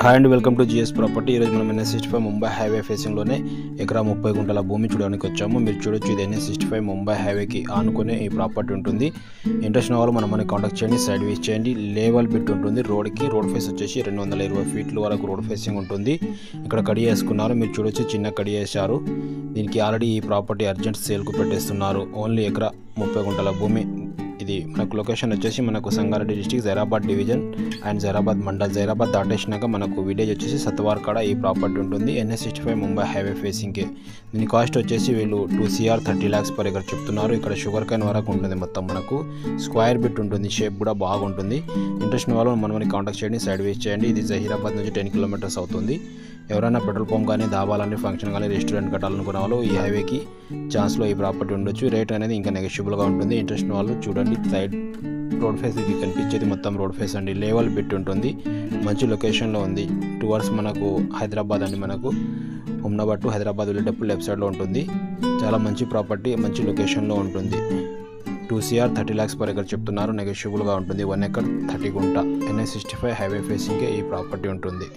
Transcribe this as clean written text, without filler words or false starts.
Hi and welcome to GS property. ఈరోజు మనం NH65 Mumbai highway ఫేసింగ్లోనే ఎకరా 30 గుంటల భూమి చూడడానికి వచ్చాము. మీరు చూడొచ్చు, ఇది NH65 ముంబై హైవేకి ఆనుకునే ఈ ప్రాపర్టీ ఉంటుంది. ఇంట్రెస్ట్ ఉన్న వాళ్ళు మనని కాంటాక్ట్ చేయండి, సైడ్ వీస్ చేయండి. లేవల్ బిట్ ఉంటుంది. రోడ్ ఫేస్ వచ్చేసి 220 ఫీట్ల వరకు రోడ్ ఫేసింగ్ ఉంటుంది. ఇక్కడ కడి వేసుకున్నారు, మీరు చూడొచ్చు, చిన్న కడి వేశారు. దీనికి ఆల్రెడీ ఈ ప్రాపర్టీ అర్జెంట్ సేల్కు పెట్టేస్తున్నారు. ఓన్లీ ఎకరా 30 గుంటల భూమి. ఇది మనకు లొకేషన్ వచ్చేసి మనకు Sangareddy district, Zaheerabad division and Zaheerabad mandal. Zaheerabad దాటేసినాక మనకు విలేజ్ వచ్చేసి సత్వార్ కాడ ఈ ప్రాపర్టీ ఉంటుంది. NH65 Mumbai highway ఫేసింగ్కి. దీని కాస్ట్ వచ్చేసి వీళ్ళు 2 CR 30 lakhs per acre చెప్తున్నారు. ఇక్కడ షుగర్ కేన్ వరకు ఉంటుంది. మొత్తం మనకు స్క్వేర్ బిట్ ఉంటుంది, షేప్ కూడా బాగుంటుంది. ఇంట్రెస్ట్ ఉన్న వాళ్ళు మనని కాంటాక్ట్ చేయండి, సైడ్ వేస్ చేయండి. ఇది జహీరాబాద్ నుంచి 10 kilometers అవుతుంది. ఎవరైనా పెట్రోల్ పంప్ కానీ, ధాబాలని, ఫంక్షన్ కానీ, రెస్టారెంట్ కట్టాలనుకున్న వాళ్ళు ఈ హైవేకి ఛాన్స్లో ఈ ప్రాపర్టీ ఉండొచ్చు. రేట్ అనేది ఇంకా నెగోషియబుల్గా ఉంటుంది. ఇంట్రెస్ట్ ఉన్న వాళ్ళు చూడండి. సైడ్ రోడ్ ఫేస్ ఇది కనిపించేది మొత్తం రోడ్ ఫేస్ అండి. లేవల్ బిట్ ఉంటుంది, మంచి లొకేషన్లో ఉంది. టువర్డ్స్ మనకు హైదరాబాద్ అండి. మనకు హుమ్నాబాద్ టు హైదరాబాద్ వెళ్ళేటప్పుడు లెఫ్ట్ సైడ్లో ఉంటుంది. చాలా మంచి ప్రాపర్టీ, మంచి లొకేషన్లో ఉంటుంది. 2 CR 30 lakhs per acre చెప్తున్నారు. నెగోషియబుల్గా ఉంటుంది. 1 acre 30 గుంట. NH65 హైవే ఫేసింగ్కే ఈ ప్రాపర్టీ ఉంటుంది.